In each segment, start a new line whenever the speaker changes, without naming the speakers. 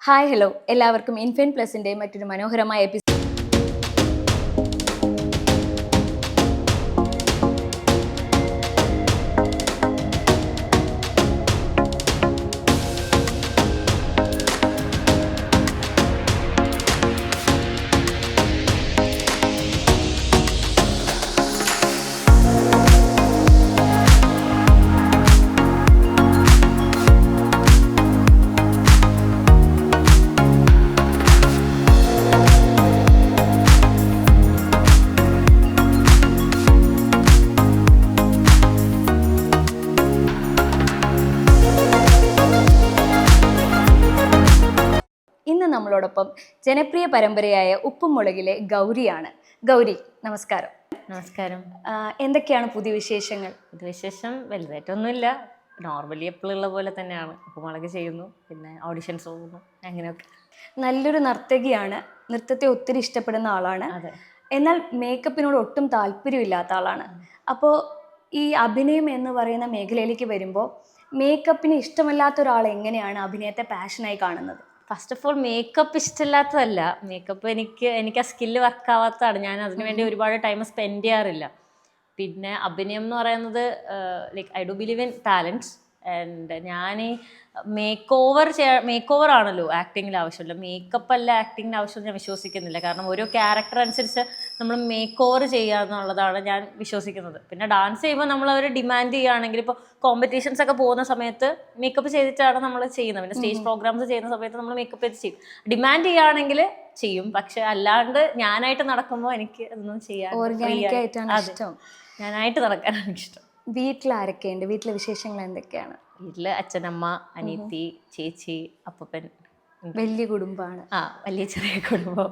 Hi hello എല്ലാവർക്കും ഇൻഫിൻ പ്ലസിൻ്റെ മറ്റൊരു മനോഹരമായ എപ്പിസോഡ്. ഇന്ന് നമ്മളോടൊപ്പം ജനപ്രിയ പരമ്പരയായ ഉപ്പും മുളകിലെ ഗൗരിയാണ്. ഗൗരി, നമസ്കാരം.
നമസ്കാരം.
എന്തൊക്കെയാണ് പുതിയ വിശേഷങ്ങൾ?
വിശേഷം വലുതായിട്ടൊന്നുമില്ല, നോർമലി എപ്പോഴുള്ള പോലെ തന്നെയാണ്. ഉപ്പുമുളക് ചെയ്യുന്നു, പിന്നെ ഓഡിഷൻസ് പോകുന്നു, അങ്ങനെയൊക്കെ.
നല്ലൊരു നർത്തകിയാണ്, നൃത്തത്തെ ഒത്തിരി ഇഷ്ടപ്പെടുന്ന ആളാണ്.
അതെ.
എന്നാൽ മേക്കപ്പിനോട് ഒട്ടും താല്പര്യമില്ലാത്ത ആളാണ്. അപ്പോൾ ഈ അഭിനയം എന്ന് പറയുന്ന മേഖലയിലേക്ക് വരുമ്പോൾ മേക്കപ്പിന് ഇഷ്ടമല്ലാത്ത ഒരാൾ എങ്ങനെയാണ് അഭിനയത്തെ പാഷനായി കാണുന്നത്?
ഫസ്റ്റ് ഓഫ് ഓൾ മേക്കപ്പ് ഇഷ്ടമില്ലാത്തതല്ല, മേക്കപ്പ് എനിക്ക് ആ സ്കില്ല് വർക്കാവാത്തതാണ്. ഞാൻ അതിനു വേണ്ടി ഒരുപാട് ടൈം സ്പെൻഡ് ചെയ്യാറില്ല. പിന്നെ അഭിനയം എന്ന് പറയുന്നത് like I do believe in talents. And ഞാൻ ഈ മേക്ക് ഓവർ ആണല്ലോ ആക്ടിങ്ങിൽ ആവശ്യമില്ല, മേക്കപ്പ് അല്ല ആക്ടിങ്ങിന് ആവശ്യം ഞാൻ വിശ്വസിക്കുന്നില്ല. കാരണം ഓരോ ക്യാരക്ടർ അനുസരിച്ച് നമ്മൾ മേക്ക് ഓവർ ചെയ്യുക എന്നുള്ളതാണ് ഞാൻ വിശ്വസിക്കുന്നത്. പിന്നെ ഡാൻസ് ചെയ്യുമ്പോൾ നമ്മൾ അവർ ഡിമാൻഡ് ചെയ്യുകയാണെങ്കിൽ, ഇപ്പോൾ കോമ്പറ്റീഷൻസ് ഒക്കെ പോകുന്ന സമയത്ത് മേക്കപ്പ് ചെയ്തിട്ടാണ് നമ്മൾ ചെയ്യുന്നത്. പിന്നെ സ്റ്റേജ് പ്രോഗ്രാംസ് ചെയ്യുന്ന സമയത്ത് നമ്മൾ മേക്കപ്പ് ചെയ്ത് ചെയ്യും. ഡിമാൻഡ് ചെയ്യുകയാണെങ്കിൽ ചെയ്യും. പക്ഷെ അല്ലാണ്ട് ഞാനായിട്ട് നടക്കുമ്പോൾ എനിക്ക് അതൊന്നും ചെയ്യാൻ ഞാനായിട്ട് നടക്കാനാണ് ഇഷ്ടം.
വീട്ടിൽ ആരൊക്കെയുണ്ട്? വീട്ടിലെ വിശേഷങ്ങൾ എന്തൊക്കെയാണ്?
വീട്ടില് അച്ഛനമ്മ, അനിയത്തി, ചേച്ചി, അപ്പൂപ്പൻ.
വലിയ കുടുംബമാണ്.
വലിയ ചെറിയ കുടുംബം.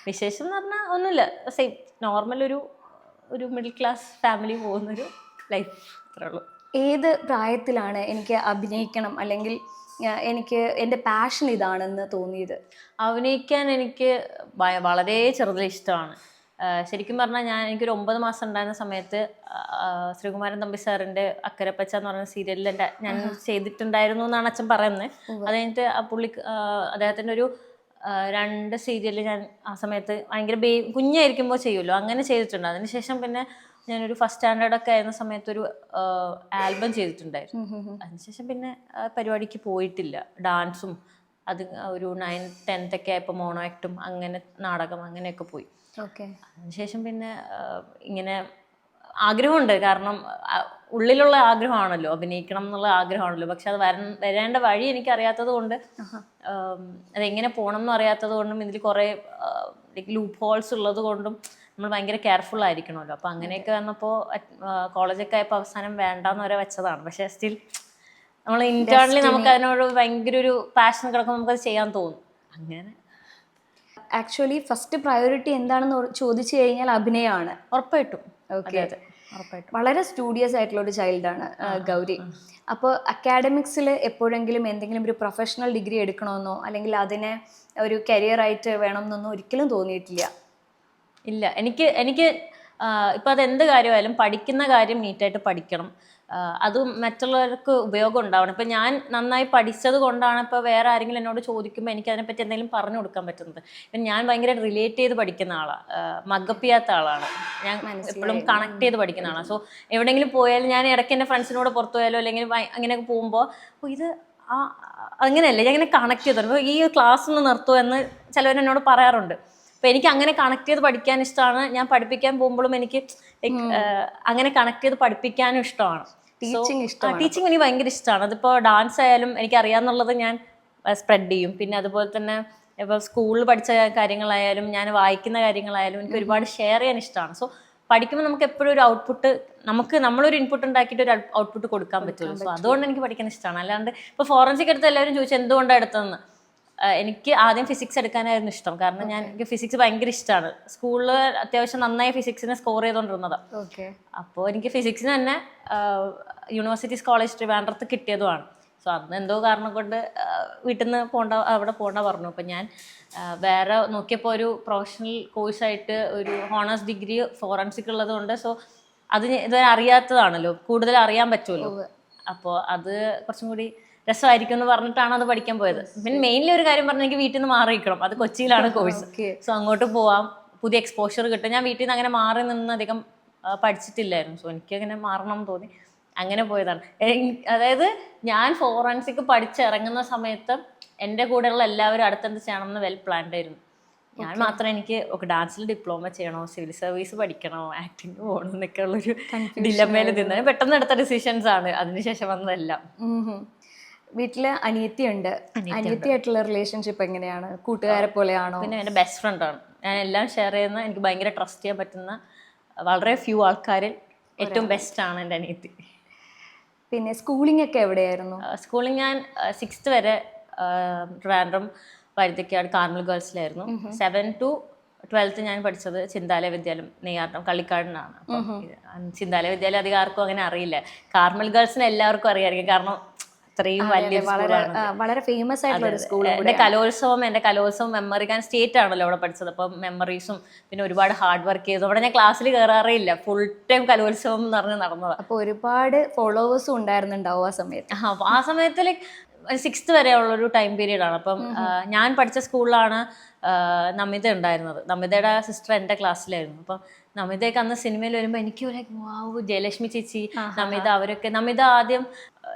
വിശേഷം എന്ന് പറഞ്ഞാൽ ഒന്നുമില്ല, സെയിം നോർമൽ ഒരു മിഡിൽ ക്ലാസ് ഫാമിലി പോകുന്നൊരു ലൈഫ്, അത്രേ ഉള്ളൂ.
ഏത് പ്രായത്തിലാണ് എനിക്ക് അഭിനയിക്കണം അല്ലെങ്കിൽ എനിക്ക് എൻ്റെ പാഷൻ ഇതാണെന്ന് തോന്നിയത്?
അഭിനയിക്കാൻ എനിക്ക് വളരെ ചെറുതിൽ ഇഷ്ടമാണ്. ശരിക്കും പറഞ്ഞാൽ എനിക്കൊരു 9 മാസം ഉണ്ടായിരുന്ന സമയത്ത് ശ്രീകുമാരൻ തമ്പി സാറിൻ്റെ അക്കരപ്പച്ച എന്ന് പറയുന്ന സീരിയലിൽ ഞാൻ ചെയ്തിട്ടുണ്ടായിരുന്നു എന്നാണ് അച്ഛൻ പറയുന്നത്. അത് കഴിഞ്ഞിട്ട് അദ്ദേഹത്തിൻ്റെ ഒരു 2 സീരിയൽ ഞാൻ ആ സമയത്ത് ഭയങ്കര കുഞ്ഞായിരിക്കുമ്പോൾ ചെയ്യുമല്ലോ, അങ്ങനെ ചെയ്തിട്ടുണ്ട്. അതിനുശേഷം പിന്നെ ഞാനൊരു ഫസ്റ്റ് സ്റ്റാൻഡേർഡൊക്കെ ആയിരുന്ന സമയത്തൊരു ആൽബം ചെയ്തിട്ടുണ്ടായിരുന്നു. അതിനുശേഷം പിന്നെ പരിപാടിക്ക് പോയിട്ടില്ല. ഡാൻസും അത് ഒരു 9th 10th ഒക്കെ ആയപ്പോൾ മോണോ ആക്ടും അങ്ങനെ നാടകം അങ്ങനെയൊക്കെ പോയി. അതിനുശേഷം പിന്നെ ഇങ്ങനെ ആഗ്രഹമുണ്ട്. കാരണം ഉള്ളിലുള്ള ആഗ്രഹമാണല്ലോ, അഭിനയിക്കണം എന്നുള്ള ആഗ്രഹമാണല്ലോ. പക്ഷെ അത് വരേണ്ട വഴി എനിക്ക് അറിയാത്തത് കൊണ്ട്, അതെങ്ങനെ പോകണം എന്ന് അറിയാത്തത് കൊണ്ടും, ഇതിൽ കുറേ ലൂപ്പ് ഹോൾസ് ഉള്ളത് കൊണ്ടും നമ്മൾ ഭയങ്കര കെയർഫുൾ ആയിരിക്കണമല്ലോ. അപ്പോൾ അങ്ങനെയൊക്കെ വന്നപ്പോൾ കോളേജൊക്കെ ആയപ്പോൾ അവസാനം വേണ്ടാന്ന് വരെ വെച്ചതാണ്. പക്ഷേ സ്റ്റിൽ നമ്മൾ ഇന്റേണലി നമുക്ക് അതിനോട് ഭയങ്കര ഒരു പാഷൻ കിടക്കുമ്പോൾ നമുക്കത് ചെയ്യാൻ തോന്നും. അങ്ങനെ
ആക്ച്വലി ഫസ്റ്റ് പ്രയോറിറ്റി എന്താണെന്ന് ചോദിച്ചു കഴിഞ്ഞാൽ അഭിനയമാണ്.
ഉറപ്പായിട്ടും.
ഓക്കെ, വളരെ സ്റ്റുഡിയസ് ആയിട്ടുള്ള ഒരു ചൈൽഡാണ് ഗൗരി. അപ്പോൾ അക്കാഡമിക്സിൽ എപ്പോഴെങ്കിലും എന്തെങ്കിലും ഒരു പ്രൊഫഷണൽ ഡിഗ്രി എടുക്കണമെന്നോ അല്ലെങ്കിൽ അതിനെ ഒരു കരിയറായിട്ട് വേണമെന്നൊന്നും ഒരിക്കലും തോന്നിയിട്ടില്ല?
ഇല്ല, എനിക്ക് ഇപ്പം അതെന്ത് കാര്യമായാലും പഠിക്കുന്ന കാര്യം നീറ്റായിട്ട് പഠിക്കണം. അതും മറ്റുള്ളവർക്ക് ഉപയോഗം ഉണ്ടാവണം. ഇപ്പം ഞാൻ നന്നായി പഠിച്ചത് കൊണ്ടാണ് ഇപ്പോൾ വേറെ ആരെങ്കിലും എന്നോട് ചോദിക്കുമ്പോൾ എനിക്ക് അതിനെപ്പറ്റി എന്തെങ്കിലും പറഞ്ഞു കൊടുക്കാൻ പറ്റുന്നത്. ഇപ്പം ഞാൻ ഭയങ്കര റിലേറ്റ് ചെയ്ത് പഠിക്കുന്ന ആളാണ്, മഗപ്പ് ചെയ്യാത്ത ആളാണ്. ഞാൻ എപ്പോഴും കണക്ട് ചെയ്ത് പഠിക്കുന്ന ആളാണ്. സോ എവിടെയെങ്കിലും പോയാലും ഞാൻ ഇടയ്ക്ക് എൻ്റെ ഫ്രണ്ട്സിനോട് പുറത്തു പോയാലോ അല്ലെങ്കിൽ അങ്ങനെയൊക്കെ പോകുമ്പോൾ ഇത് അങ്ങനെയല്ലേ, ഞാൻ ഇങ്ങനെ കണക്ട് ചെയ്തു. ഈ ക്ലാസ് ഒന്ന് നിർത്തുമോ എന്ന് ചിലവർ എന്നോട് പറയാറുണ്ട്. അപ്പോൾ എനിക്ക് അങ്ങനെ കണക്ട് ചെയ്ത് പഠിക്കാൻ ഇഷ്ടമാണ്. ഞാൻ പഠിപ്പിക്കാൻ പോകുമ്പോഴും എനിക്ക് അങ്ങനെ കണക്ട് ചെയ്ത് പഠിപ്പിക്കാനും ഇഷ്ടമാണ്. ടീച്ചിങ് എനിക്ക് ഭയങ്കര ഇഷ്ടമാണ്. അതിപ്പോൾ ഡാൻസ് ആയാലും എനിക്കറിയാമെന്നുള്ളത് ഞാൻ സ്പ്രെഡ് ചെയ്യും. പിന്നെ അതുപോലെ തന്നെ ഇപ്പോൾ സ്കൂളിൽ പഠിച്ച കാര്യങ്ങളായാലും ഞാൻ വായിക്കുന്ന കാര്യങ്ങളായാലും എനിക്ക് ഒരുപാട് ഷെയർ ചെയ്യാൻ ഇഷ്ടമാണ്. സോ പഠിക്കുമ്പോൾ നമുക്ക് എപ്പോഴും ഒരു ഔട്ട്പുട്ട്, നമ്മളൊരു ഇൻപുട്ട് ഉണ്ടാക്കിയിട്ട് ഒരു ഔട്ട്പുട്ട് കൊടുക്കാൻ പറ്റുള്ളൂ. സോ അതുകൊണ്ട് എനിക്ക് പഠിക്കാൻ ഇഷ്ടമാണ്. അല്ലാണ്ട് ഇപ്പോൾ ഫോറൻസിക് എടുത്ത് എല്ലാവരും ചോദിച്ചു എന്തുകൊണ്ടാണ് എടുത്തതെന്ന്. എനിക്ക് ആദ്യം ഫിസിക്സ് എടുക്കാനായിരുന്നു ഇഷ്ടം. കാരണം എനിക്ക് ഫിസിക്സ് ഭയങ്കര ഇഷ്ടമാണ്. സ്കൂളിൽ അത്യാവശ്യം നന്നായി ഫിസിക്സിനെ സ്കോർ ചെയ്തുകൊണ്ടിരുന്നതാണ്. അപ്പോൾ എനിക്ക് ഫിസിക്സിന് തന്നെ യൂണിവേഴ്സിറ്റി കോളേജ് ട്രിവാൻഡ്രത്ത് കിട്ടിയതുമാണ്. സോ അന്ന് എന്തോ കാരണം കൊണ്ട് വീട്ടിൽ നിന്ന് അവിടെ പോകണ്ട പറഞ്ഞു. അപ്പം ഞാൻ വേറെ നോക്കിയപ്പോൾ ഒരു പ്രൊഫഷണൽ കോഴ്സായിട്ട് ഒരു ഹോണേഴ്സ് ഡിഗ്രി ഫോറൻസിക് ഉള്ളത് കൊണ്ട്, സോ അത് ഇതുവരെ അറിയാത്തതാണല്ലോ, കൂടുതൽ അറിയാൻ പറ്റുമല്ലോ. അപ്പോൾ അത് കുറച്ചും കൂടി രസമായിരിക്കും എന്ന് പറഞ്ഞിട്ടാണ് അത് പഠിക്കാൻ പോയത്. പിന്നെ മെയിൻലി ഒരു കാര്യം പറഞ്ഞാൽ എനിക്ക് വീട്ടിൽ നിന്ന് മാറി നിൽക്കണം. അത് കൊച്ചിയിലാണ് കോഴ്സ്. സോ അങ്ങോട്ട് പോവാം, പുതിയ എക്സ്പോഷർ കിട്ടും. ഞാൻ വീട്ടിൽ നിന്ന് അങ്ങനെ മാറി നിന്ന് അധികം പഠിച്ചിട്ടില്ലായിരുന്നു. സോ എനിക്ക് അങ്ങനെ മാറണം എന്ന് തോന്നി, അങ്ങനെ പോയതാണ്. അതായത് ഞാൻ ഫോറൻസിക് പഠിച്ചിറങ്ങുന്ന സമയത്ത് എൻ്റെ കൂടെയുള്ള എല്ലാവരും അടുത്തെന്ത് ചെയ്യണമെന്ന് വെൽ പ്ലാൻഡ് ആയിരുന്നു. ഞാൻ മാത്രം എനിക്ക് ഡാൻസിൽ ഡിപ്ലോമ ചെയ്യണോ, സിവിൽ സർവീസ് പഠിക്കണോ, ആക്ടിങ് പോകണം എന്നൊക്കെ ഉള്ളൊരു ഡിലമയിൽ നിന്ന് പെട്ടെന്ന് എടുത്ത ഡിസിഷൻസ് ആണ് അതിനുശേഷം വന്നതെല്ലാം.
വീട്ടില് അനിയത്തിയുണ്ട്. അനിയത്തിയായിട്ടുള്ള റിലേഷൻഷിപ്പ് എങ്ങനെയാണ്? കൂട്ടുകാരെ പോലെയാണോ?
പിന്നെ എൻ്റെ ബെസ്റ്റ് ഫ്രണ്ടാണ്. ഞാൻ എല്ലാം ഷെയർ ചെയ്യുന്ന, എനിക്ക് ഭയങ്കര ട്രസ്റ്റ് ചെയ്യാൻ പറ്റുന്ന വളരെ ഫ്യൂ ആൾക്കാരിൽ ഏറ്റവും ബെസ്റ്റ് ആണ് എൻ്റെ അനിയത്തി.
പിന്നെ സ്കൂളിംഗ് ഒക്കെ എവിടെയായിരുന്നു?
സ്കൂളിംഗ് ഞാൻ 6th വരെ ട്രിവാൻഡ്രം വഴുതക്കാട് കാർമൽ ഗേൾസിലായിരുന്നു. 7 to 12th ഞാൻ പഠിച്ചത് ചിന്താലയ വിദ്യാലയം നെയ്യാർട്ടം കള്ളിക്കാടിനാണ്. അപ്പം ചിന്താലയ വിദ്യാലയം അധികം ആർക്കും അങ്ങനെ അറിയില്ല. കാർമൽ ഗേൾസിനെ എല്ലാവർക്കും അറിയാമായിരിക്കും, കാരണം അത്രയും വലിയ
വളരെ ഫേമസ് ആയിട്ടുള്ള ഒരു സ്കൂൾ.
എൻ്റെ കലോത്സവം മെമ്മറി, ഞാൻ സ്റ്റേറ്റ് ആണല്ലോ അവിടെ പഠിച്ചത്. അപ്പം മെമ്മറീസും പിന്നെ ഒരുപാട് ഹാർഡ് വർക്ക് ചെയ്തു. അവിടെ ഞാൻ ക്ലാസ്സിൽ കയറാറേയില്ല, ഫുൾ ടൈം കലോത്സവം എന്ന് പറഞ്ഞ് നടന്നതാണ്.
അപ്പോൾ ഒരുപാട് ഫോളോവേഴ്സും ഉണ്ടായിരുന്നുണ്ടാവും ആ സമയത്ത്.
ആ സമയത്ത് 6th വരെ ഉള്ളൊരു ടൈം പീരീഡ് ആണ്. അപ്പം ഞാൻ പഠിച്ച സ്കൂളിലാണ് നമിത ഉണ്ടായിരുന്നത്. നമിതയുടെ സിസ്റ്റർ എൻ്റെ ക്ലാസ്സിലായിരുന്നു. അപ്പം നമിതയൊക്കെ അന്ന് സിനിമയിൽ വരുമ്പോൾ എനിക്ക് വാവ്, ജയലക്ഷ്മി ചേച്ചി, നമിത, അവരൊക്കെ. നമിത ആദ്യം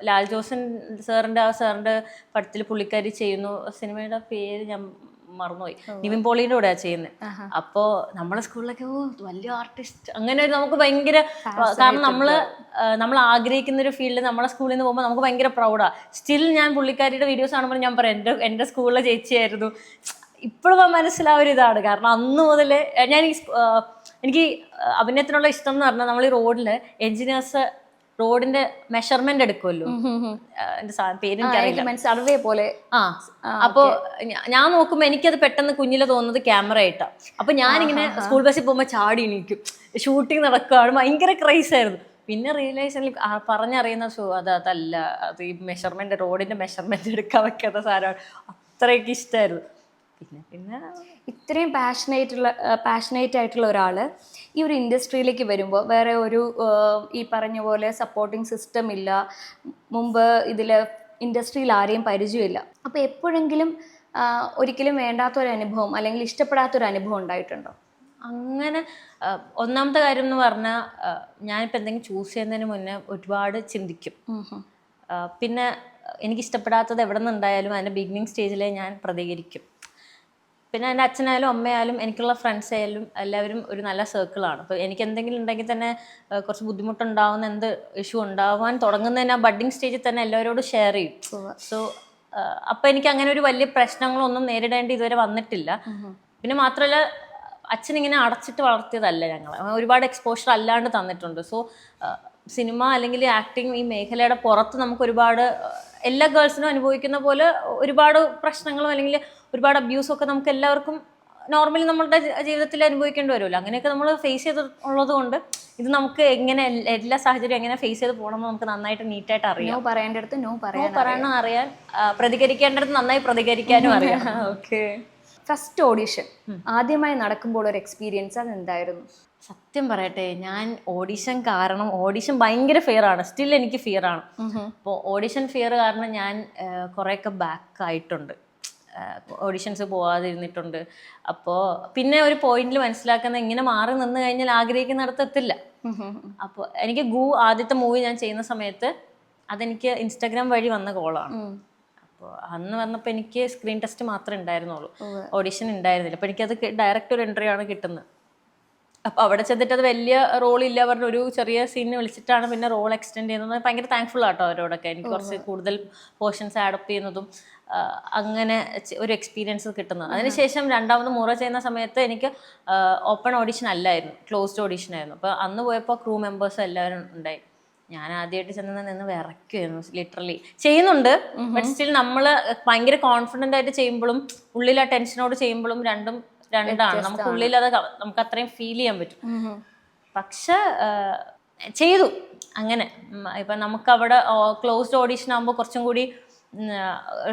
ലാൽ ജോസൻ സാറിൻ്റെ പടത്തിൽ പുള്ളിക്കാരി ചെയ്യുന്നു. സിനിമയുടെ പേര് ഞാൻ മറന്നുപോയി, നിവിൻ പോളിയുടെ കൂടെയാണ് ചെയ്യുന്നത്. അപ്പോൾ നമ്മളെ സ്കൂളിലൊക്കെ വലിയ ആർട്ടിസ്റ്റ്, അങ്ങനെ നമുക്ക് ഭയങ്കര, കാരണം നമ്മൾ ആഗ്രഹിക്കുന്ന ഒരു ഫീൽഡ് നമ്മളെ സ്കൂളിൽ നിന്ന് പോകുമ്പോൾ നമുക്ക് ഭയങ്കര പ്രൗഡാണ്. സ്റ്റിൽ ഞാൻ പുള്ളിക്കാരിയുടെ വീഡിയോസ് കാണുമ്പോൾ ഞാൻ പറയും എൻ്റെ സ്കൂളിലെ ചേച്ചിയായിരുന്നു. ഇപ്പോഴും മനസ്സിലാവൊരിതാണ്, കാരണം അന്ന് മുതൽ എനിക്ക് അഭിനയത്തിനുള്ള ഇഷ്ടം എന്ന് പറഞ്ഞാൽ, നമ്മൾ ഈ റോഡിൽ എഞ്ചിനീയേഴ്സ് റോഡിന്റെ മെഷർമെന്റ് എടുക്കുമല്ലോ, എന്റെ പേര് എനിക്കറിയില്ല,
സർവേ പോലെ.
അപ്പൊ ഞാൻ നോക്കുമ്പോ എനിക്കത് പെട്ടെന്ന് കുഞ്ഞിലെ തോന്നുന്നത് ക്യാമറ ആയിട്ടാണ്. അപ്പൊ ഞാനിങ്ങനെ സ്കൂൾ ബസ്സിൽ പോകുമ്പോൾ ചാടി എണീക്കും, ഷൂട്ടിങ് നടക്കുകയാണ്, ഭയങ്കര ക്രൈസ് ആയിരുന്നു. പിന്നെ റിയലൈസ് പറഞ്ഞറിയുന്ന അതല്ല, അത് ഈ മെഷർമെന്റ്, റോഡിന്റെ മെഷർമെന്റ് എടുക്കാൻ വെക്കാത്ത സാധനമാണ്. അത്രയൊക്കെ ഇഷ്ടമായിരുന്നു. പിന്നെ
ഇത്രയും പാഷനേറ്റ് ആയിട്ടുള്ള ഒരാൾ ഈ ഒരു ഇൻഡസ്ട്രിയിലേക്ക് വരുമ്പോൾ വേറെ ഒരു ഈ പറഞ്ഞ പോലെ സപ്പോർട്ടിങ് സിസ്റ്റം ഇല്ല, മുമ്പ് ഇതിൽ ഇൻഡസ്ട്രിയിൽ ആരെയും പരിചയമില്ല. അപ്പോൾ എപ്പോഴെങ്കിലും ഒരിക്കലും വേണ്ടാത്തൊരനുഭവം അല്ലെങ്കിൽ ഇഷ്ടപ്പെടാത്തൊരു അനുഭവം ഉണ്ടായിട്ടുണ്ടോ?
അങ്ങനെ ഒന്നാമത്തെ കാര്യം എന്ന് പറഞ്ഞാൽ, ഞാനിപ്പോൾ എന്തെങ്കിലും ചൂസ് ചെയ്യുന്നതിന് മുന്നേ ഒരുപാട് ചിന്തിക്കും. പിന്നെ എനിക്കിഷ്ടപ്പെടാത്തത് എവിടെ നിന്നുണ്ടായാലും അതിൻ്റെ ബിഗിനിങ് സ്റ്റേജിലെ ഞാൻ പ്രതികരിക്കും. പിന്നെ എൻ്റെ അച്ഛനായാലും അമ്മയായാലും എനിക്കുള്ള ഫ്രണ്ട്സ് ആയാലും എല്ലാവരും ഒരു നല്ല സർക്കിളാണ്. അപ്പോൾ എനിക്ക് എന്തെങ്കിലും ഉണ്ടെങ്കിൽ തന്നെ കുറച്ച് ബുദ്ധിമുട്ടുണ്ടാവുന്ന, എന്ത് ഇഷ്യൂ ഉണ്ടാവാൻ തുടങ്ങുന്നതിന് ആ ബഡ്ഡിങ് സ്റ്റേജിൽ തന്നെ എല്ലാവരോടും ഷെയർ ചെയ്യും. സോ അപ്പോൾ എനിക്ക് അങ്ങനെ ഒരു വലിയ പ്രശ്നങ്ങളൊന്നും നേരിടേണ്ടി ഇതുവരെ വന്നിട്ടില്ല. പിന്നെ മാത്രമല്ല, അച്ഛനിങ്ങനെ അടച്ചിട്ട് വളർത്തിയതല്ല ഞങ്ങൾ, ഒരുപാട് എക്സ്പോഷർ അല്ലാണ്ട് തന്നിട്ടുണ്ട്. സോ സിനിമ അല്ലെങ്കിൽ ആക്ടിങ് ഈ മേഖലയുടെ പുറത്ത് നമുക്ക് ഒരുപാട്, എല്ലാ ഗേൾസിനും അനുഭവിക്കുന്ന പോലെ ഒരുപാട് പ്രശ്നങ്ങളും അല്ലെങ്കിൽ ഒരുപാട് അബ്യൂസും ഒക്കെ നമുക്ക് എല്ലാവർക്കും നോർമലി നമ്മളുടെ ജീവിതത്തിൽ അനുഭവിക്കേണ്ടി വരുമല്ലോ. അങ്ങനെയൊക്കെ നമ്മൾ ഫേസ് ചെയ്തിട്ടുള്ളത് കൊണ്ട് ഇത് നമുക്ക് എങ്ങനെ എല്ലാ സാഹചര്യവും എങ്ങനെ ഫേസ് ചെയ്ത് പോകണമെന്ന് നമുക്ക് നന്നായിട്ട് നീറ്റായിട്ട് അറിയാം.
പറയേണ്ടടുത്ത് പറയണം
അറിയാൻ, പ്രതികരിക്കേണ്ടടുത്ത് നന്നായി പ്രതികരിക്കാനും അറിയാം.
ഓക്കെ. ഫസ്റ്റ് ഓഡിഷൻ ആദ്യമായി നടക്കുമ്പോൾ ഒരു എക്സ്പീരിയൻസ് അതെന്തായിരുന്നു?
സത്യം പറയട്ടെ, ഞാൻ ഓഡിഷൻ ഭയങ്കര ഫിയർ ആണ്, സ്റ്റിൽ എനിക്ക് ഫിയർ ആണ്. അപ്പോൾ ഓഡിഷൻ ഫിയർ കാരണം ഞാൻ കുറേയൊക്കെ ബാക്ക് ആയിട്ടുണ്ട്, ഓഡിഷൻസ് പോവാതിരുന്നിട്ടുണ്ട്. അപ്പോൾ പിന്നെ ഒരു പോയിന്റിൽ മനസ്സിലാക്കുന്ന, ഇങ്ങനെ മാറി നിന്ന് കഴിഞ്ഞാൽ ആഗ്രഹിക്കുന്നിടത്ത് എത്തില്ല. അപ്പോൾ എനിക്ക് ആദ്യത്തെ മൂവി ഞാൻ ചെയ്യുന്ന സമയത്ത് അതെനിക്ക് ഇൻസ്റ്റാഗ്രാം വഴി വന്ന കോളാണ്. അപ്പോൾ അന്ന് വന്നപ്പോൾ എനിക്ക് സ്ക്രീൻ ടെസ്റ്റ് മാത്രമേ ഉണ്ടായിരുന്നുള്ളൂ, ഓഡിഷൻ ഉണ്ടായിരുന്നില്ല. അപ്പോൾ എനിക്കത് ഡയറക്റ്റ് ഒരു എൻട്രി ആണ് കിട്ടുന്നത്. അപ്പോൾ അവിടെ ചെന്നിട്ട് അത് വലിയ റോളില്ല പറഞ്ഞ ഒരു ചെറിയ സീനിന് വിളിച്ചിട്ടാണ് പിന്നെ റോൾ എക്സ്റ്റെൻഡ് ചെയ്യുന്നത്. ഭയങ്കര താങ്ക്ഫുൾ ആട്ടോ അവരോടൊക്കെ, എനിക്ക് കുറച്ച് കൂടുതൽ പോർഷൻസ് ആഡപ്പ് ചെയ്യുന്നതും അങ്ങനെ ഒരു എക്സ്പീരിയൻസ് കിട്ടുന്നത്. അതിനുശേഷം രണ്ടാമത് മുറ ചെയ്യുന്ന സമയത്ത് എനിക്ക് ഓപ്പൺ ഓഡിഷൻ അല്ലായിരുന്നു, ക്ലോസ്ഡ് ഓഡിഷൻ ആയിരുന്നു. അപ്പോൾ അന്ന് പോയപ്പോൾ ക്രൂ മെമ്പേഴ്സ് എല്ലാവരും ഉണ്ടായി. ഞാൻ ആദ്യമായിട്ട് ചെന്ന് വിറയ്ക്കുമായിരുന്നു, ലിറ്ററലി. ചെയ്യുന്നുണ്ട്, ബട്ട് സ്റ്റിൽ നമ്മൾ ഭയങ്കര കോൺഫിഡൻ്റ് ആയിട്ട് ചെയ്യുമ്പോഴും ഉള്ളിൽ ആ ടെൻഷനോട് ചെയ്യുമ്പോഴും രണ്ടാണ്. നമുക്ക് ഉള്ളിൽ അത് നമുക്ക് അത്രയും ഫീൽ ചെയ്യാൻ പറ്റും. പക്ഷെ ചെയ്തു അങ്ങനെ. ഇപ്പം നമുക്കവിടെ ക്ലോസ്ഡ് ഓഡിഷൻ ആകുമ്പോൾ കുറച്ചും കൂടി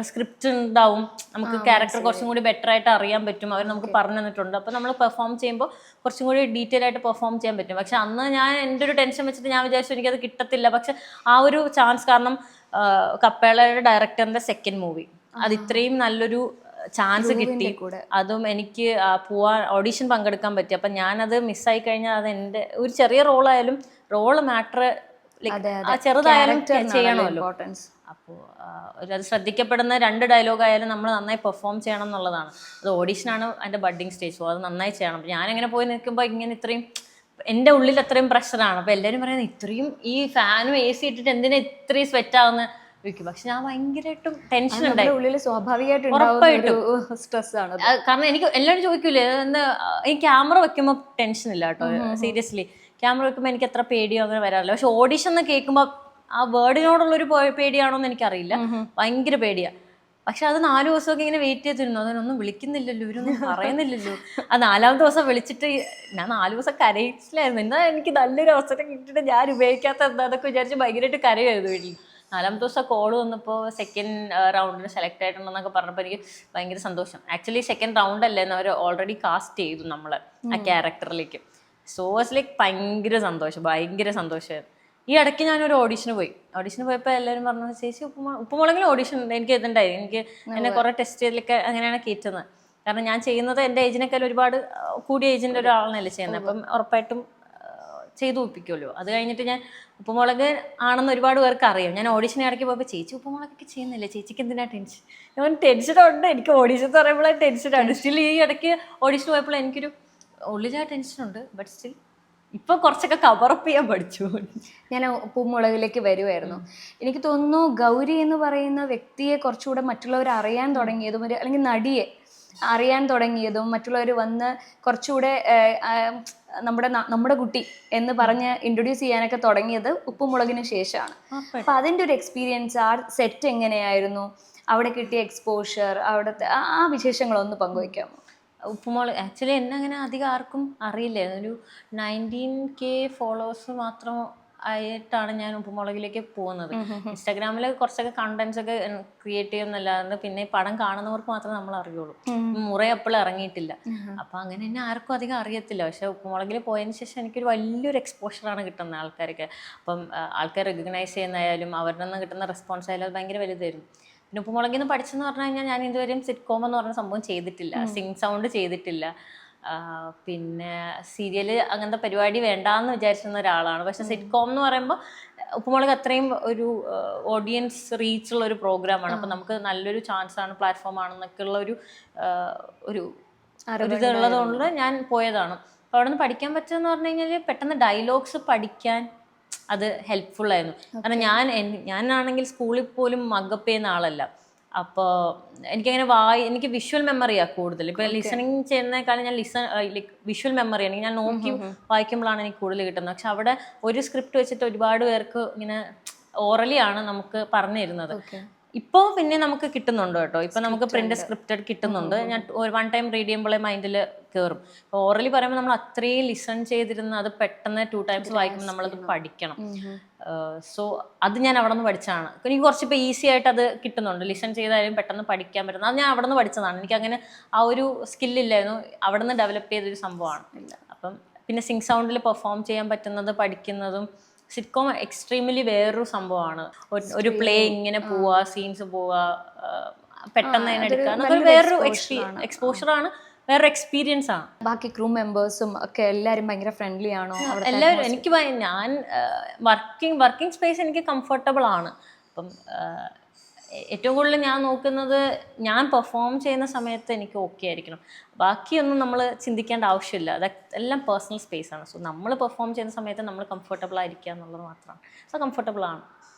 സ്ക്രിപ്റ്റ് ഉണ്ടാവും, നമുക്ക് ക്യാരക്ടർ കുറച്ചും കൂടി ബെറ്റർ ആയിട്ട് അറിയാൻ പറ്റും, അവർ നമുക്ക് പറഞ്ഞു തന്നിട്ടുണ്ട്. അപ്പോൾ നമ്മൾ പെർഫോം ചെയ്യുമ്പോൾ കുറച്ചും കൂടി ഡീറ്റെയിൽ ആയിട്ട് പെർഫോം ചെയ്യാൻ പറ്റും. പക്ഷെ അന്ന് ഞാൻ എൻ്റെ ഒരു ടെൻഷൻ വെച്ചിട്ട് ഞാൻ വിചാരിച്ചു എനിക്കത് കിട്ടത്തില്ല. പക്ഷെ ആ ഒരു ചാൻസ് കാരണം കപ്പേളയുടെ ഡയറക്ടറിന്റെ സെക്കൻഡ് മൂവി. അത് ഇത്രയും നല്ലൊരു ചാൻസ് കിട്ടി. അതും എനിക്ക് ഓഡീഷൻ പങ്കെടുക്കാൻ പറ്റി. അപ്പം ഞാനത് മിസ്സായി കഴിഞ്ഞാൽ അത് എൻ്റെ ഒരു ചെറിയ റോളായാലും റോള് മാറ്റർ ചെറുതായാലും ചെയ്യണമല്ലോ. അപ്പോൾ അത് ശ്രദ്ധിക്കപ്പെടുന്ന 2 ഡയലോഗ് ആയാലും നമ്മൾ നന്നായി പെർഫോം ചെയ്യണം എന്നുള്ളതാണ്. അത് ഓഡീഷനാണ് അതിൻ്റെ ബഡ്ഡിങ് സ്റ്റേജ്. അത് നന്നായി ചെയ്യണം. ഞാനിങ്ങനെ പോയി നിൽക്കുമ്പോൾ ഇങ്ങനെ ഇത്രയും എൻ്റെ ഉള്ളിൽ അത്രയും പ്രഷറാണ്. അപ്പോൾ എല്ലാവരും പറയുന്നത് ഇത്രയും ഈ ഫാനും AC ഇട്ടിട്ട് എന്തിനാ ഇത്രയും സ്വെറ്റ് ആവുന്ന ചോദിക്കും. പക്ഷെ ഞാൻ ഭയങ്കരമായിട്ടും ടെൻഷൻ ഉണ്ടായി.
ഉള്ളിൽ
സ്വാഭാവികമായിട്ടും
സ്ട്രെസ് ആണ്.
കാരണം എനിക്ക് എല്ലാവരും ചോദിക്കൂലേ എന്താ, ഈ ക്യാമറ വെക്കുമ്പോൾ ടെൻഷൻ ഇല്ല കേട്ടോ. സീരിയസ്ലി ക്യാമറ വെക്കുമ്പോൾ എനിക്ക് അത്ര പേടിയോ അങ്ങനെ വരാറില്ല. പക്ഷെ ഓഡീഷൻ എന്ന് കേൾക്കുമ്പോൾ ആ വേർഡിനോടുള്ളൊരു പേടിയാണോ എന്ന് എനിക്കറിയില്ല. ഭയങ്കര പേടിയാ. പക്ഷെ അത് 4 ദിവസമൊക്കെ ഇങ്ങനെ വെയിറ്റ് ചെയ്തിരുന്നു. അതിനൊന്നും വിളിക്കുന്നില്ലല്ലോ, ഇവരൊന്നും പറയുന്നില്ലല്ലോ. ആ 4ാമത്തെ ദിവസം വിളിച്ചിട്ട് ഞാൻ 4 ദിവസം കരയിച്ചില്ലായിരുന്നു. എന്നാൽ എനിക്ക് നല്ലൊരു അവസരം കിട്ടിയിട്ട് ഞാൻ ഉപയോഗിക്കാത്ത എന്താന്നൊക്കെ വിചാരിച്ച് ഭയങ്കരമായിട്ട് കരയായിരുന്നു വീട്ടിൽ. 4ാമത്തെ ദിവസം കോള് വന്നപ്പോൾ സെക്കൻഡ് റൗണ്ടിന് സെലക്ട് ആയിട്ടുണ്ടെന്നൊക്കെ പറഞ്ഞപ്പോൾ എനിക്ക് ഭയങ്കര സന്തോഷം. ആക്ച്വലി സെക്കൻഡ് റൗണ്ട് അല്ലേന്ന് അവർ ഓൾറെഡി കാസ്റ്റ് ചെയ്തു നമ്മളെ ആ ക്യാരക്ടറിലേക്ക്. സോ വാസ് ലൈക്ക് ഭയങ്കര സന്തോഷമായിരുന്നു. ഈ ഇടയ്ക്ക് ഞാനൊരു ഓഡീഷന് പോയപ്പോൾ എല്ലാവരും പറഞ്ഞു ചേച്ചി ഉപ്പുമുളകിൽ ഓഡീഷൻ ഉണ്ട്. എനിക്ക് ഇതുണ്ടായി. എനിക്ക് എന്നെ കുറേ ടെസ്റ്റിലൊക്കെ അങ്ങനെയാണ് കയറ്റുന്നത്. കാരണം ഞാൻ ചെയ്യുന്നത് എൻ്റെ ഏജിനേക്കാൾ ഒരുപാട് കൂടിയ ഏജിൻ്റെ ഒരാളാണല്ലേ ചെയ്യുന്നത്. അപ്പം ഉറപ്പായിട്ടും ചെയ്തു ഒപ്പിക്കുമല്ലോ. അത് കഴിഞ്ഞിട്ട് ഞാൻ ഉപ്പുമുളക് ആണെന്ന് ഒരുപാട് പേർക്ക് അറിയാം. ഞാൻ ഓഡീഷന് ഇടയ്ക്ക് പോയപ്പോൾ ചേച്ചി ഉപ്പുമുളകൊക്കെ ചെയ്യുന്നില്ലേ, ചേച്ചിക്ക് എന്തിനാ ടെൻഷൻ? ഞാൻ ടെൻഷനുണ്ട്, എനിക്ക് ഓഡീഷൻ എന്ന് പറയുമ്പോൾ ടെൻഷനാണ്. സ്റ്റിൽ ഈ ഇടയ്ക്ക് ഓഡീഷന് പോയപ്പോൾ എനിക്കൊരു ഉള്ളിലാ ടെൻഷനുണ്ട്. ബട്ട് സ്റ്റിൽ ഇപ്പൊ കുറച്ചൊക്കെ കവറപ്പ് ചെയ്യാൻ പഠിച്ചു.
ഞാൻ ഉപ്പുമുളകിലേക്ക് വരുമായിരുന്നു. എനിക്ക് തോന്നുന്നു ഗൗരി എന്ന് പറയുന്ന വ്യക്തിയെ കുറച്ചുകൂടെ മറ്റുള്ളവർ അറിയാൻ തുടങ്ങിയതും അല്ലെങ്കിൽ നടിയെ അറിയാൻ തുടങ്ങിയതും മറ്റുള്ളവർ വന്ന് കുറച്ചുകൂടെ നമ്മുടെ കുട്ടി എന്ന് പറഞ്ഞ് ഇൻട്രൊഡ്യൂസ് ചെയ്യാനൊക്കെ തുടങ്ങിയത് ഉപ്പുമുളകിന് ശേഷമാണ്. അപ്പൊ അതിൻ്റെ ഒരു എക്സ്പീരിയൻസ്, ആ സെറ്റ് എങ്ങനെയായിരുന്നു, അവിടെ കിട്ടിയ എക്സ്പോഷർ, അവിടുത്തെ ആ വിശേഷങ്ങളൊന്ന് പങ്കുവയ്ക്കാമോ?
ഉപ്പുമുളക് ആക്ച്വലി എന്നെ അങ്ങനെ അധികം ആർക്കും അറിയില്ലായിരുന്നു. ഒരു 19K ഫോളോവേഴ്സ് മാത്രം ആയിട്ടാണ് ഞാൻ ഉപ്പുമുളകിലേക്ക് പോകുന്നത്. ഇൻസ്റ്റാഗ്രാമിൽ കുറച്ചൊക്കെ കണ്ടന്റ്സ് ഒക്കെ ക്രിയേറ്റ് ചെയ്യുന്നല്ലാതെ പിന്നെ പടം കാണുന്നവർക്ക് മാത്രമേ നമ്മൾ അറിയുള്ളൂ. മുറ എപ്പോഴും ഇറങ്ങിയിട്ടില്ല. അപ്പം അങ്ങനെ തന്നെ ആർക്കും അധികം അറിയത്തില്ല. പക്ഷെ ഉപ്പുമുളകിൽ പോയതിന് ശേഷം എനിക്കൊരു വലിയൊരു എക്സ്പോഷറാണ് കിട്ടുന്നത് ആൾക്കാർക്ക്. അപ്പം ആൾക്കാർ റെക്കഗ്നൈസ് ചെയ്യുന്നതായാലും അവരുടെ നിന്ന് കിട്ടുന്ന റെസ്പോൺസ് ആയാലും അത് ഭയങ്കര വലുതായിരുന്നു. പിന്നെ ഉപ്പുമുളകിൽ നിന്ന് പഠിച്ചെന്ന് പറഞ്ഞു കഴിഞ്ഞാൽ ഞാൻ ഇതുവരെയും സിറ്റ്കോം എന്ന് പറഞ്ഞ സംഭവം ചെയ്തിട്ടില്ല, സിങ് സൗണ്ട് ചെയ്തിട്ടില്ല. പിന്നെ സീരിയല് അങ്ങനത്തെ പരിപാടി വേണ്ടാന്ന് വിചാരിച്ചിരുന്ന ഒരാളാണ്. പക്ഷെ സിറ്റ്കോം എന്ന് പറയുമ്പോൾ ഉപ്പുമുളക് അത്രയും ഒരു ഓഡിയൻസ് റീച്ചുള്ള ഒരു പ്രോഗ്രാമാണ്. അപ്പം നമുക്ക് നല്ലൊരു ചാൻസാണ്, പ്ലാറ്റ്ഫോം ആണെന്നൊക്കെ ഉള്ള ഒരു ഇതുള്ളതുകൊണ്ട് ഞാൻ പോയതാണ്. അപ്പോൾ അവിടെ നിന്ന് പഠിക്കാൻ പറ്റുമെന്ന് പറഞ്ഞു കഴിഞ്ഞാൽ പെട്ടെന്ന് ഡയലോഗ്സ് പഠിക്കാൻ അത് ഹെൽപ്ഫുൾ ആയിരുന്നു. കാരണം ഞാനാണെങ്കിൽ സ്കൂളിൽ പോലും മഗപ്പ് ചെയ്യുന്ന ആളല്ല. അപ്പോൾ എനിക്കങ്ങനെ എനിക്ക് വിഷ്വൽ മെമ്മറിയാണ് കൂടുതൽ. ഇപ്പോൾ ലിസണിങ് ചെയ്യുന്നതിനേക്കാളും ഞാൻ വിഷ്വൽ മെമ്മറി ആണെങ്കിൽ ഞാൻ നോക്കി വായിക്കുമ്പോഴാണ് എനിക്ക് കൂടുതൽ കിട്ടുന്നത്. പക്ഷെ അവിടെ ഒരു സ്ക്രിപ്റ്റ് വെച്ചിട്ട് ഒരുപാട് പേർക്ക് ഇങ്ങനെ ഓറലി ആണ് നമുക്ക് പറഞ്ഞു തരുന്നത്. ഇപ്പോൾ പിന്നെ നമുക്ക് കിട്ടുന്നുണ്ട് കേട്ടോ. ഇപ്പം നമുക്ക് പ്രിന്റ് സ്ക്രിപ്റ്റഡ് കിട്ടുന്നുണ്ട്. ഞാൻ 1 ടൈം റീഡ് ചെയ്യുമ്പോഴേ മൈൻഡിൽ കയറും. ഓറലി പറയുമ്പോൾ നമ്മൾ അത്രയും ലിസൺ ചെയ്തിരുന്ന അത് പെട്ടെന്ന് 2 ടൈംസ് വായിക്കുമ്പോൾ നമ്മളത് പഠിക്കണം. സോ അത് ഞാൻ അവിടെ നിന്ന് പഠിച്ചതാണ്. എനിക്ക് കുറച്ചിപ്പോൾ ഈസി ആയിട്ട് അത് കിട്ടുന്നുണ്ട്. ലിസൺ ചെയ്താലും പെട്ടെന്ന് പഠിക്കാൻ പറ്റുന്നത് അത് ഞാൻ അവിടെ നിന്ന് പഠിച്ചതാണ്. എനിക്കങ്ങനെ ആ ഒരു സ്കില്ലില്ലായിരുന്നു. അവിടെ നിന്ന് ഡെവലപ്പ് ചെയ്തൊരു സംഭവമാണ്. അപ്പം പിന്നെ സിങ് സൗണ്ടിൽ പെർഫോം ചെയ്യാൻ പറ്റുന്നത് പഠിക്കുന്നതും. സിറ്റ്കോം എക്സ്ട്രീംലി വേറൊരു സംഭവമാണ്. ഒരു പ്ലേ ഇങ്ങനെ പോവുക, സീൻസ് പോവുക, പെട്ടെന്ന് തന്നെ എടുക്കുക, വേറൊരു എക്സ്പോഷറാണ്, വേറൊരു എക്സ്പീരിയൻസ് ആണ്.
ബാക്കി ക്രൂ മെമ്പേഴ്സും ഒക്കെ എല്ലാവരും ഭയങ്കര ഫ്രണ്ട്ലി ആണോ?
എല്ലാവരും എനിക്ക് ഞാൻ വർക്കിംഗ് സ്പേസ് എനിക്ക് കംഫർട്ടബിൾ ആണ്. അപ്പം ഏറ്റവും കൂടുതൽ ഞാൻ നോക്കുന്നത് ഞാൻ പെർഫോം ചെയ്യുന്ന സമയത്ത് എനിക്ക് ഓക്കെ ആയിരിക്കണം. ബാക്കിയൊന്നും നമ്മൾ ചിന്തിക്കേണ്ട ആവശ്യമില്ല. അതെല്ലാം പേഴ്സണൽ സ്പേസ് ആണ്. സോ നമ്മൾ പെർഫോം ചെയ്യുന്ന സമയത്ത് നമ്മൾ കംഫർട്ടബിൾ ആയിരിക്കുക എന്നുള്ളത് മാത്രമാണ്. സോ കംഫർട്ടബിൾ ആണ്.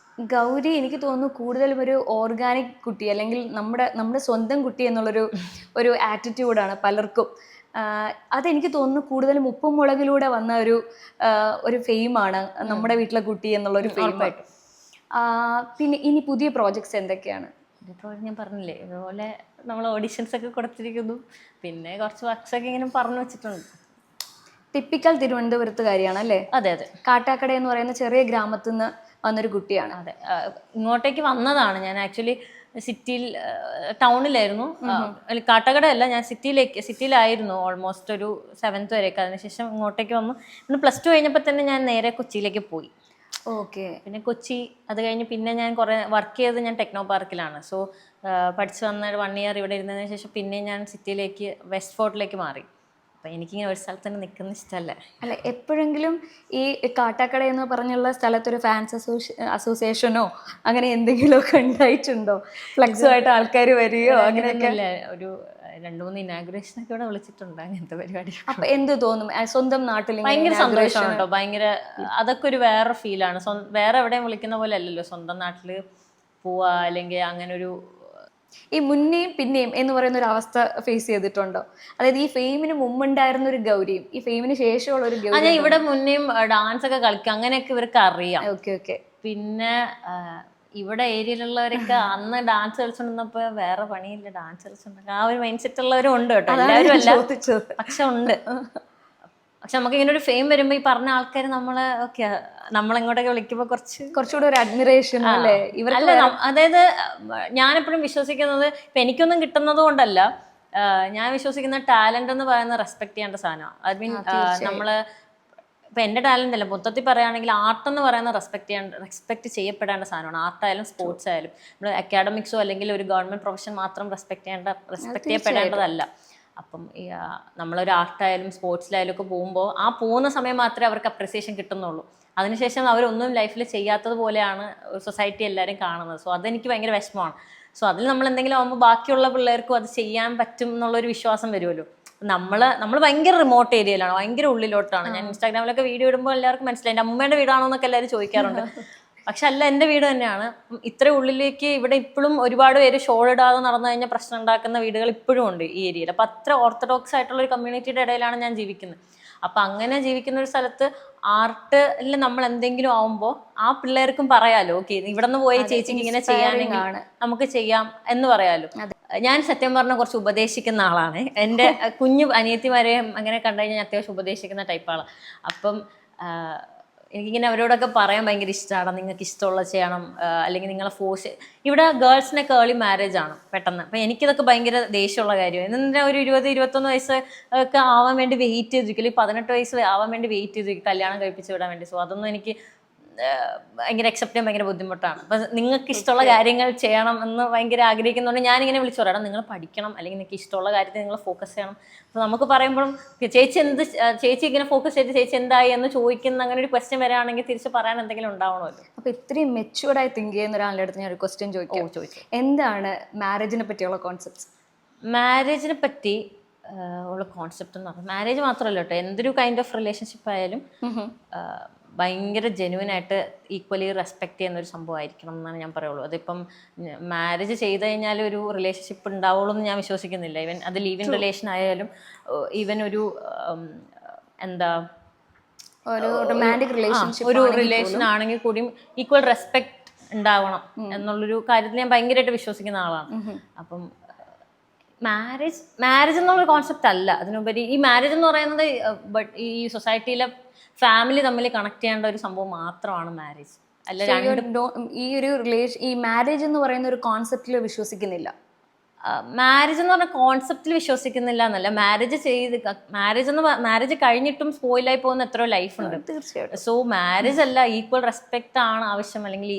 ഗൗരി എനിക്ക് തോന്നുന്നു കൂടുതലും ഒരു ഓർഗാനിക് കുട്ടി അല്ലെങ്കിൽ നമ്മുടെ സ്വന്തം കുട്ടി എന്നുള്ളൊരു ആറ്റിറ്റ്യൂഡാണ് പലർക്കും. അതെനിക്ക് തോന്നുന്നു കൂടുതലും ഉപ്പുമുളകിലൂടെ വന്ന ഒരു ഫെയിമാണ് നമ്മുടെ വീട്ടിലെ കുട്ടി എന്നുള്ളൊരു ഫെയിമായിട്ട്. പിന്നെ ഇനി പുതിയ പ്രോജക്ട്സ് എന്തൊക്കെയാണ്?
ഞാൻ പറഞ്ഞില്ലേ, ഇതുപോലെ നമ്മൾ ഓഡിഷൻസ് ഒക്കെ കൊടുത്തിരിക്കുന്നു. പിന്നെ കുറച്ച് വർക്ക്സ് ഒക്കെ ഇങ്ങനെ പറഞ്ഞു വെച്ചിട്ടുണ്ട്.
ടിപ്പിക്കൽ തിരുവനന്തപുരത്തുകാരിയാണ് അല്ലേ?
അതെ അതെ.
കാട്ടാക്കട എന്ന് പറയുന്ന ചെറിയ ഗ്രാമത്തിൽ നിന്ന് വന്നൊരു കുട്ടിയാണ്.
അതെ, ഇങ്ങോട്ടേക്ക് വന്നതാണ് ഞാൻ. ആക്ച്വലി ടൗണിലായിരുന്നു. കാട്ടാക്കട അല്ല, ഞാൻ സിറ്റിയിലായിരുന്നു ഓൾമോസ്റ്റ് ഒരു 7th വരെയൊക്കെ. അതിനുശേഷം ഇങ്ങോട്ടേക്ക് വന്നു. പിന്നെ +2 കഴിഞ്ഞപ്പോൾ തന്നെ ഞാൻ നേരെ കൊച്ചിയിലേക്ക് പോയി.
ഓക്കെ.
പിന്നെ കൊച്ചി, അത് കഴിഞ്ഞ് പിന്നെ ഞാൻ കുറേ വർക്ക് ചെയ്തത് ഞാൻ ടെക്നോ പാർക്കിലാണ്. സോ പഠിച്ച് വന്ന 1 ഇയർ ഇവിടെ ഇരുന്നതിന് ശേഷം പിന്നെ ഞാൻ സിറ്റിയിലേക്ക് വെസ്റ്റ് ഫോർട്ടിലേക്ക് മാറി. അപ്പം എനിക്കിങ്ങനെ ഒരു സ്ഥലത്ത് തന്നെ നിൽക്കുന്ന ഇഷ്ടമല്ല.
അല്ല, എപ്പോഴെങ്കിലും ഈ കാട്ടാക്കട എന്ന് പറഞ്ഞുള്ള സ്ഥലത്തൊരു ഫാൻസ് അസോസിയേഷനോ അങ്ങനെ എന്തെങ്കിലുമൊക്കെ ഉണ്ടായിട്ടുണ്ടോ? ഫ്ലെക്സുമായിട്ട് ആൾക്കാർ വരികയോ അങ്ങനെയൊക്കെ?
ഒരു 2-3 ഇനാഗുറേഷൻ ഒക്കെ ഇവിടെ വിളിച്ചിട്ടുണ്ട്, അങ്ങനത്തെ പരിപാടി.
അപ്പൊ എന്ത് തോന്നും സ്വന്തം നാട്ടിൽ?
ഭയങ്കര സന്തോഷമാണ് കേട്ടോ, ഭയങ്കര. അതൊക്കെ ഒരു വേറെ ഫീലാണ്. വേറെ എവിടെയും വിളിക്കുന്ന പോലെ അല്ലല്ലോ സ്വന്തം നാട്ടിൽ പോവാ, അല്ലെങ്കിൽ അങ്ങനെ ഒരു.
ഈ മുന്നേയും പിന്നെയും എന്ന് പറയുന്ന ഒരു അവസ്ഥ ഫേസ് ചെയ്തിട്ടുണ്ടോ? അതായത് ഈ ഫെയിമിന് മുമ്പുണ്ടായിരുന്ന ഒരു ഗൗരിയും ഈ ഫെയിമിന് ശേഷമുള്ള ഒരു ഗൗരി.
ഞാൻ ഇവിടെ മുന്നേയും ഡാൻസ് ഒക്കെ കളിക്കും, അങ്ങനെയൊക്കെ ഇവർക്ക് അറിയാം.
ഓക്കെ.
പിന്നെ ഇവിടെ ഏരിയയിലുള്ളവരൊക്കെ അന്ന് ഡാൻസ് കളിച്ചോണ്ടിരുന്നപ്പോ വേറെ പണിയില്ല, ഡാൻസ് കളിച്ചോണ്ട് ആ ഒരു മൈൻഡ് സെറ്റ് ഉള്ളവരും ഉണ്ട് കേട്ടോ, എല്ലാവരും അല്ല, പക്ഷെ ഉണ്ട്. പക്ഷെ നമുക്ക് ഇങ്ങനെ ഒരു ഫെയിം വരുമ്പോ ഈ പറഞ്ഞ ആൾക്കാർ നമ്മളെങ്ങോട്ടൊക്കെ വിളിക്കുമ്പോ
കുറച്ചുകൂടെ ഒരു അഡ്മിറേഷൻ അല്ലേ
അല്ല. അതായത് ഞാനെപ്പോഴും വിശ്വസിക്കുന്നത്, ഇപ്പൊ എനിക്കൊന്നും കിട്ടുന്നത് കൊണ്ടല്ല, ഞാൻ വിശ്വസിക്കുന്ന ടാലന്റ് എന്ന് പറയുന്നത് റെസ്പെക്ട് ചെയ്യേണ്ട സാധനമാണ്. ഐ മീൻ നമ്മള് ഇപ്പൊ എന്റെ ടാലന്റ് അല്ല, മൊത്തത്തിൽ പറയുകയാണെങ്കിൽ ആർട്ട് എന്ന് പറയുന്നത് റെസ്പെക്ട് ചെയ്യപ്പെടേണ്ട സാധനമാണ്. ആർട്ടായാലും സ്പോർട്സ് ആയാലും നമ്മൾ അക്കാഡമിക്സോ അല്ലെങ്കിൽ ഒരു ഗവൺമെന്റ് പ്രൊഫഷൻ മാത്രം റെസ്പെക്ട് ചെയ്യപ്പെടേണ്ടതല്ല. അപ്പം നമ്മളൊരു ആർട്ടായാലും സ്പോർട്സിലായാലും ഒക്കെ പോകുമ്പോൾ ആ പോകുന്ന സമയം മാത്രമേ അവർക്ക് അപ്രിസിയേഷൻ കിട്ടുന്നുള്ളൂ. അതിനുശേഷം അവരൊന്നും ലൈഫിൽ ചെയ്യാത്തത് പോലെയാണ് സൊസൈറ്റി എല്ലാവരും കാണുന്നത്. സോ അതെനിക്ക് ഭയങ്കര വിഷമമാണ്. സോ അതിൽ നമ്മൾ എന്തെങ്കിലും ആകുമ്പോൾ ബാക്കിയുള്ള പിള്ളേർക്കും അത് ചെയ്യാൻ പറ്റും എന്നുള്ളൊരു വിശ്വാസം വരുമല്ലോ. നമ്മൾ ഭയങ്കര റിമോട്ട് ഏരിയയിലാണ്, ഭയങ്കര ഉള്ളിലോട്ടാണ്. ഞാൻ ഇൻസ്റ്റാഗ്രാമിലൊക്കെ വീഡിയോ ഇടുമ്പോൾ എല്ലാവർക്കും മനസ്സിലായി എൻ്റെ അമ്മയുടെ വീടാണോ എന്നൊക്കെ എല്ലാവരും ചോദിക്കാറുണ്ട്. പക്ഷെ അല്ല, എൻ്റെ വീട് തന്നെയാണ്. ഇത്ര ഉള്ളിലേക്ക് ഇവിടെ ഇപ്പോഴും ഒരുപാട് പേര് ഷോൾ ഇടാതെ നടന്നു കഴിഞ്ഞാൽ പ്രശ്നം ഉണ്ടാക്കുന്ന വീടുകൾ ഇപ്പോഴും ഉണ്ട് ഈ ഏരിയയിൽ. അപ്പം അത്ര ഓർത്തഡോക്സ് ആയിട്ടുള്ള ഒരു കമ്മ്യൂണിറ്റിയുടെ ഇടയിലാണ് ഞാൻ ജീവിക്കുന്നത്. അപ്പം അങ്ങനെ ജീവിക്കുന്ന ഒരു സ്ഥലത്ത് ആർട്ടിൽ നമ്മൾ എന്തെങ്കിലും ആവുമ്പോൾ ആ പിള്ളേർക്കും പറയാലോ, ഓക്കെ ഇവിടെ നിന്ന് പോയി ചേച്ചിക്ക് ഇങ്ങനെ ചെയ്യാനെങ്കിൽ നമുക്ക് ചെയ്യാം എന്ന് പറയാലോ. ഞാൻ സത്യം പറഞ്ഞാൽ കുറച്ച് ഉപദേശിക്കുന്ന ആളാണ്. എൻ്റെ കുഞ്ഞു അനിയത്തിമാരെയും അങ്ങനെ കണ്ടു കഴിഞ്ഞാൽ ഞാൻ അത്യാവശ്യം ഉപദേശിക്കുന്ന ടൈപ്പാണ്. അപ്പം എനിക്കിങ്ങനെ അവരോടൊക്കെ പറയാൻ ഭയങ്കര ഇഷ്ടമാണ്, നിങ്ങൾക്ക് ഇഷ്ടമുള്ളത് ചെയ്യണം, അല്ലെങ്കിൽ നിങ്ങളെ ഫോഴ്സ്. ഇവിടെ ഗേൾസിനൊക്കെ ഏർലി മാരേജ് ആണ് പെട്ടെന്ന്. അപ്പം എനിക്കിതൊക്കെ ഭയങ്കര ദേഷ്യമുള്ള കാര്യമാണ്. എന്നാൽ ഒരു 20-21 വയസ്സ് ഒക്കെ ആവാൻ വേണ്ടി വെയിറ്റ് ചെയ്തിരിക്കും, 18 വയസ്സ് ആവാൻ വേണ്ടി വെയിറ്റ് ചെയ്തിരിക്കും കല്യാണം കഴിപ്പിച്ച് വിടാൻ വേണ്ടി. സോ അതൊന്നും എനിക്ക് ഭയങ്കര അക്സെപ്റ്റ് ചെയ്യാൻ ഭയങ്കര ബുദ്ധിമുട്ടാണ്. അപ്പം നിങ്ങൾക്ക് ഇഷ്ടമുള്ള കാര്യങ്ങൾ ചെയ്യണം എന്ന് ഭയങ്കര ആഗ്രഹിക്കുന്നതുകൊണ്ട് ഞാനിങ്ങനെ വിളിച്ചു പറയണം, നിങ്ങൾ പഠിക്കണം, അല്ലെങ്കിൽ നിങ്ങൾക്ക് ഇഷ്ടമുള്ള കാര്യത്തിൽ നിങ്ങൾ ഫോക്കസ് ചെയ്യണം. അപ്പോൾ നമുക്ക് പറയുമ്പോഴും ചേച്ചി ഇങ്ങനെ ഫോക്കസ് ചെയ്ത് ചേച്ചി എന്തായി എന്ന് ചോദിക്കുന്ന അങ്ങനെ ഒരു ക്വസ്റ്റ്യൻ വരികയാണെങ്കിൽ തിരിച്ച് പറയാൻ എന്തെങ്കിലും ഉണ്ടാവണമല്ലോ.
അപ്പോൾ ഇത്രയും മെച്യൂർഡായി തിങ്ക് ചെയ്യുന്ന ഒരാളുടെ അടുത്ത് ഞാൻ ഒരു ക്വസ്റ്റ്യൻ ചോദിച്ചു, എന്താണ് മാരേജിനെ പറ്റിയുള്ള കോൺസെപ്റ്റ്സ്?
മാരേജിനെ പറ്റി ഉള്ള കോൺസെപ്റ്റ് എന്ന് പറഞ്ഞാൽ മാരേജ് മാത്രമല്ല കേട്ടോ, എന്തൊരു കൈൻഡ് ഓഫ് റിലേഷൻഷിപ്പ് ആയാലും ഭയങ്കര ജെന്യുവനായിട്ട് ഈക്വലി റെസ്പെക്ട് ചെയ്യുന്ന ഒരു സംഭവമായിരിക്കണം എന്നാണ് ഞാൻ പറയുള്ളൂ. അതിപ്പം മാരേജ് ചെയ്ത് കഴിഞ്ഞാൽ ഒരു റിലേഷൻഷിപ്പ് ഉണ്ടാവുള്ളൂ എന്ന് ഞാൻ വിശ്വസിക്കുന്നില്ല. ഈവൻ അത് ലീവ് ഇൻ റിലേഷൻ ആയാലും, ഈവൻ ഒരു
ഒരു റൊമാൻറ്റിക്
റിലേഷൻ ആണെങ്കിൽ കൂടിയും ഈക്വൽ റെസ്പെക്ട് ഉണ്ടാവണം എന്നുള്ളൊരു കാര്യത്തിൽ ഞാൻ ഭയങ്കരമായിട്ട് വിശ്വസിക്കുന്ന ആളാണ്. അപ്പം മാരേജ് എന്നുള്ള കോൺസെപ്റ്റ് അല്ല, അതിനുപരി ഈ മാരേജ് എന്ന് പറയുന്നത് ഈ സൊസൈറ്റിയിലെ ഫാമിലി തമ്മിൽ കണക്ട് ചെയ്യേണ്ട ഒരു സംഭവം മാത്രമാണ് മാരേജ്. അല്ല,
ഈ മാരേജ് എന്ന് പറയുന്ന ഒരു കോൺസെപ്റ്റിൽ വിശ്വസിക്കുന്നില്ല.
മാരേജ് എന്ന് പറഞ്ഞ കോൺസെപ്റ്റിൽ വിശ്വസിക്കുന്നില്ല എന്നല്ല, മാരേജ് കഴിഞ്ഞിട്ടും സ്പോയിലായി പോകുന്ന എത്രയോ ലൈഫ് ഉണ്ട്.
തീർച്ചയായിട്ടും.
സോ മാരേജ് അല്ല, ഈക്വൽ റെസ്പെക്ട് ആണ് ആവശ്യം, അല്ലെങ്കിൽ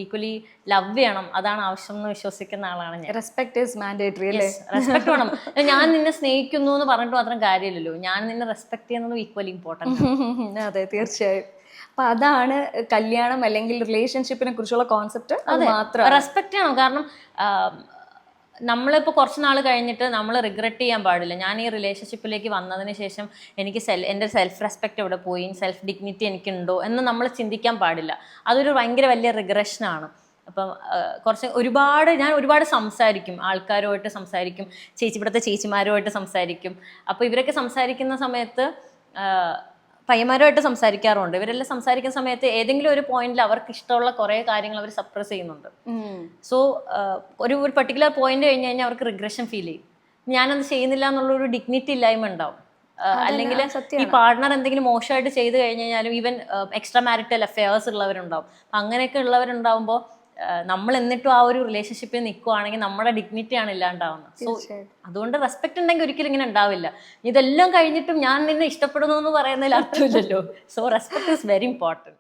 ഈക്വലി ലവ് ചെയ്യണം, അതാണ് ആവശ്യം എന്ന് വിശ്വസിക്കുന്ന ആളാണ് ഞാൻ.
റെസ്പെക്ട് ഈസ് മാൻഡേറ്ററി അല്ലേ?
റെസ്പെക്ട് വേണം. ഞാൻ നിന്നെ സ്നേഹിക്കുന്നു എന്ന് പറഞ്ഞിട്ട് മാത്രം കാര്യമില്ലല്ലോ, ഞാൻ നിന്നെ റെസ്പെക്ട് ചെയ്യുന്നത് ഈക്വലി ഇമ്പോർട്ടൻ്റ്.
അതെ, തീർച്ചയായും. അപ്പൊ അതാണ് കല്യാണം അല്ലെങ്കിൽ റിലേഷൻഷിപ്പിനെ കുറിച്ചുള്ള കോൺസെപ്റ്റ്. അത് മാത്രം
റെസ്പെക്ട് ചെയ്യണം. കാരണം നമ്മളിപ്പോൾ കുറച്ച് നാൾ കഴിഞ്ഞിട്ട് നമ്മൾ റിഗ്രറ്റ് ചെയ്യാൻ പാടില്ല. ഞാൻ ഈ റിലേഷൻഷിപ്പിലേക്ക് വന്നതിന് ശേഷം എനിക്ക് എൻ്റെ സെൽഫ് റെസ്പെക്റ്റ് എവിടെ പോയി, സെൽഫ് ഡിഗ്നിറ്റി എനിക്കുണ്ടോ എന്ന് നമ്മൾ ചിന്തിക്കാൻ പാടില്ല. അതൊരു ഭയങ്കര വലിയ റിഗ്രഷനാണ്. അപ്പം ഞാൻ ഒരുപാട് സംസാരിക്കും, ആൾക്കാരുമായിട്ട് സംസാരിക്കും, ഇവിടുത്തെ ചേച്ചിമാരുമായിട്ട് സംസാരിക്കും. അപ്പോൾ ഇവരൊക്കെ സംസാരിക്കുന്ന സമയത്ത് പയ്യന്മാരുമായിട്ട് സംസാരിക്കാറുണ്ട്. ഇവരെല്ലാം സംസാരിക്കുന്ന സമയത്ത് ഏതെങ്കിലും ഒരു പോയിന്റിൽ അവർക്ക് ഇഷ്ടമുള്ള കുറേ കാര്യങ്ങൾ അവർ സപ്രസ് ചെയ്യുന്നുണ്ട്. സോ ഒരു പർട്ടിക്കുലർ പോയിന്റ് കഴിഞ്ഞ് കഴിഞ്ഞാൽ അവർക്ക് റിഗ്രഷൻ ഫീൽ ചെയ്യും. ഞാനത് ചെയ്യുന്നില്ല എന്നുള്ളൊരു ഡിഗ്നിറ്റി ഇല്ലായ്മ ഉണ്ടാവും. അല്ലെങ്കിൽ ഈ പാർട്ട്ണർ എന്തെങ്കിലും മോശമായിട്ട് ചെയ്ത് കഴിഞ്ഞ് കഴിഞ്ഞാലും ഈവൻ എക്സ്ട്രാ മാരിറ്റൽ അഫെയർസ് ഉള്ളവരുണ്ടാവും. അങ്ങനെയൊക്കെ ഉള്ളവരുണ്ടാവുമ്പോൾ നമ്മൾ എന്നിട്ടും ആ ഒരു റിലേഷൻഷിപ്പിൽ നിൽക്കുവാണെങ്കിൽ നമ്മുടെ ഡിഗ്നിറ്റിയാണ് ഇല്ലാണ്ടാവുന്നത്. സോ അതുകൊണ്ട് റെസ്പെക്ട് ഉണ്ടെങ്കിൽ ഒരിക്കലും ഇങ്ങനെ ഉണ്ടാവില്ല. ഇതെല്ലാം കഴിഞ്ഞിട്ടും ഞാൻ നിന്നെ ഇഷ്ടപ്പെടുന്നു എന്ന് പറയുന്നതിൽ അർത്ഥമില്ലല്ലോ. So respect is very important.